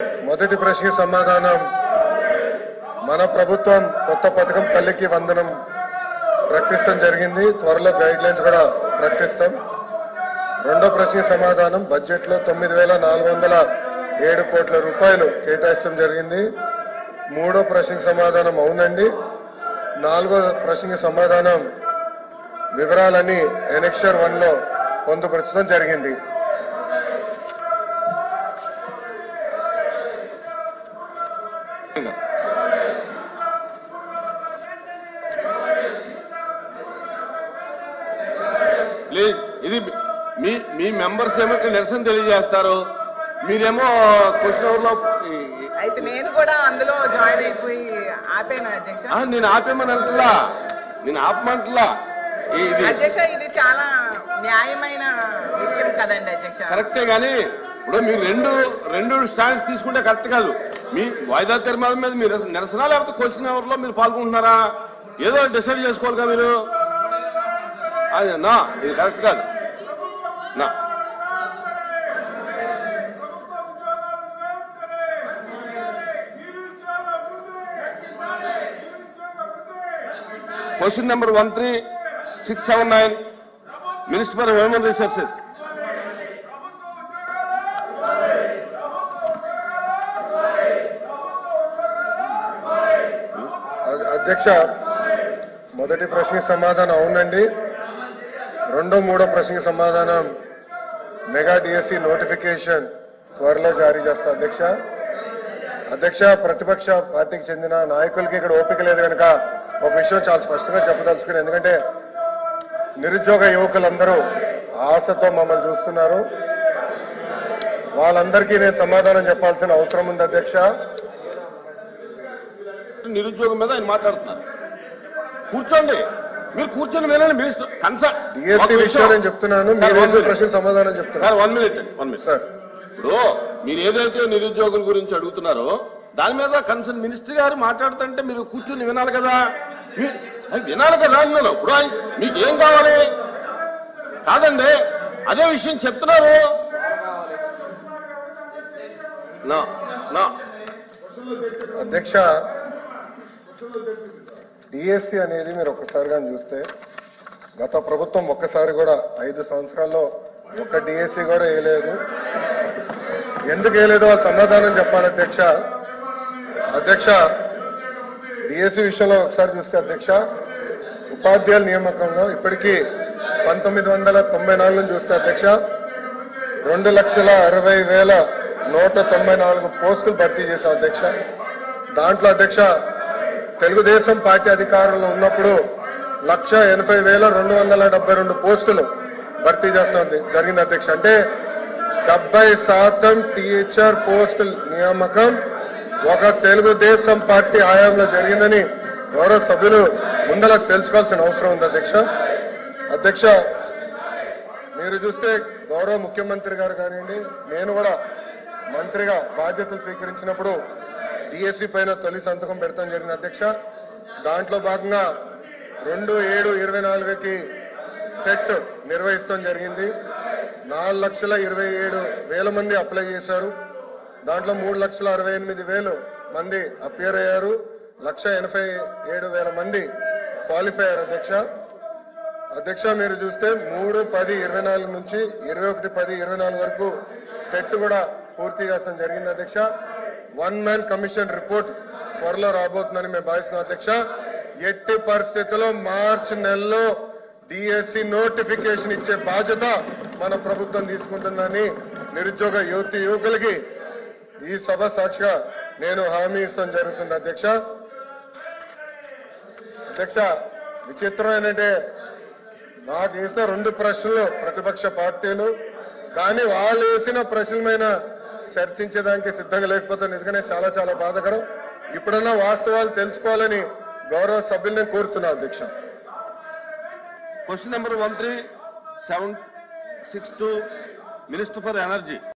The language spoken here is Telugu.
మొదటి ప్రశ్న సమాధానం మన ప్రభుత్వం కొత్త పథకం తల్లికి వందనం ప్రకటించడం జరిగింది. త్వరలో గైడ్ లైన్స్ కూడా ప్రకటిస్తాం. రెండో ప్రశ్న సమాధానం బడ్జెట్ లో 9,407 కోట్ల రూపాయలు కేటాయించడం జరిగింది. మూడో ప్రశ్నకు సమాధానం అవునండి. నాలుగో ప్రశ్నకి సమాధానం వివరాలని ఎనెక్షర్ 1 లో పొందుపరచడం జరిగింది. ప్లీజ్ ఇది మీ మెంబర్స్ ఏమో నిరసన తెలియజేస్తారు, మీరేమో క్వశ్చన్ అవర్ లో. అయితే నేను కూడా అందులో జాయిన్ అయిపోయి ఆపేనా అధ్యక్ష? నేను ఆపేమని అంటున్నా, నేను ఆపమంటున్నా. అధ్యక్ష ఇది చాలా న్యాయమైన విషయం కదండి అధ్యక్ష. కరెక్టే, కానీ ఇప్పుడు మీరు రెండు స్టాండ్స్ తీసుకుంటే కరెక్ట్ కాదు. మీ వాయిదా తీర్మానం మీద మీరు నిరసన లేకపోతే క్వశ్చన్ అవర్ లో మీరు పాల్గొంటున్నారా? ఏదో డిసైడ్ చేసుకోవాలి కదా మీరు. అది నా ఇది కరెక్ట్ కాదు నా. Question number 13679 minister for human resources. అధ్యక్ష, మొదటి ప్రశ్నకి సమాధానం అవునండి. రెండో మూడో ప్రశ్నకి సమాధానం మెగా డిఎస్సి నోటిఫికేషన్ త్వరలో జారీ చేస్తా అధ్యక్ష. అధ్యక్ష, ప్రతిపక్ష పార్టీకి చెందిన నాయకులకి ఇక్కడ ఓపిక లేదు కనుక ఒక విషయం చాలా స్పష్టంగా చెప్పదలుచుకుని, ఎందుకంటే నిరుద్యోగ యువకులందరూ ఆశతో మమ్మల్ని చూస్తున్నారు. వాళ్ళందరికీ నేను సమాధానం చెప్పాల్సిన అవసరం ఉంది అధ్యక్ష. నిరుద్యోగం మీద ఆయన మాట్లాడుతున్నారు. కూర్చోండి, మీరు కూర్చొని వినండి. మినిస్టర్ కన్సర్న్ డిఎస్సి విషయం నేను చెప్తున్నాను, ప్రశ్న సమాధానం చెప్తున్నాను. 1 మినిట్ సార్. ఇప్పుడు మీరు ఏదైతే నిరుద్యోగుల గురించి అడుగుతున్నారో దాని మీద కన్సర్న్ మినిస్టర్ గారు మాట్లాడుతుంటే మీరు కూర్చుని వినాలి కదా. వినాలి కదా అన్నాను. ఇప్పుడు మీకు ఏం కావాలి కాదండి, అదే విషయం చెప్తున్నారు. అధ్యక్ష, డిఎస్సి అనేది మీరు ఒక్కసారిగా చూస్తే గత ప్రభుత్వం ఒక్కసారి కూడా 5 సంవత్సరాల్లో ఒక్క డిఎస్సి కూడా వేయలేదు. ఎందుకు వేయలేదో వాళ్ళు సమాధానం చెప్పాలి అధ్యక్ష. అధ్యక్ష, డిఎస్సి విషయంలో ఒకసారి చూస్తే అధ్యక్ష, ఉపాధ్యాయుల నియామకంలో ఇప్పటికీ 1994 నుంచి చూస్తే అధ్యక్ష 2,60,194 పోస్టులు భర్తీ చేశాం అధ్యక్ష. దాంట్లో అధ్యక్ష తెలుగుదేశం పార్టీ అధికారంలో ఉన్నప్పుడు 1,80,272 పోస్టులు భర్తీ చేస్తాం జరిగింది అధ్యక్ష. అంటే 70% టీచర్ పోస్టుల నియామకం ఒక తెలుగుదేశం పార్టీ హయాంలో జరిగిందని గౌరవ సభ్యులు ముందర తెలుసుకోవాల్సిన అవసరం ఉంది అధ్యక్ష. అధ్యక్ష, మీరు చూస్తే గౌరవ ముఖ్యమంత్రి గారు కానివ్వండి, నేను కూడా మంత్రిగా బాధ్యతలు స్వీకరించినప్పుడు డిఎస్సి పైన తొలి సంతకం పెడతాం జరిగింది అధ్యక్ష. దాంట్లో భాగంగా 2/7/24కి టెట్ నిర్వహిస్తాం జరిగింది. 4,27,000 మంది అప్లై చేశారు. దాంట్లో 3,68,000 మంది అపియర్ అయ్యారు. 1,87,000 మంది క్వాలిఫై అయ్యారు అధ్యక్ష. అధ్యక్ష, మీరు చూస్తే 3/10/24 నుంచి 21/10/24 వరకు టెట్ కూడా పూర్తి చేస్తాం జరిగింది అధ్యక్ష. 1 మ్యాన్ కమిషన్ రిపోర్ట్ త్వరలో రాబోతుందని మేము భావిస్తున్నాం అధ్యక్ష. ఎట్టి పరిస్థితుల్లో మార్చి నెలలో డిఎస్సి నోటిఫికేషన్ ఇచ్చే బాధ్యత మన ప్రభుత్వం తీసుకుంటుందని నిరుద్యోగ యువకులకి ఈ సభ సాక్షిగా నేను హామీ ఇస్తాం జరుగుతుంది అధ్యక్ష. అధ్యక్ష, విచిత్రం ఏంటంటే నాకు వేసిన 2 ప్రశ్నలు ప్రతిపక్ష పార్టీలు, కానీ వాళ్ళు వేసిన ప్రశ్నల మీద చర్చించడానికి సిద్ధంగా లేకపోతే నిజంగానే చాలా చాలా బాధాకరం. ఇప్పుడన్నా వాస్తవాలు తెలుసుకోవాలని గౌరవ సభ్యులు నేను కోరుతున్నా అధ్యక్ష. Question number 13762 minister for energy.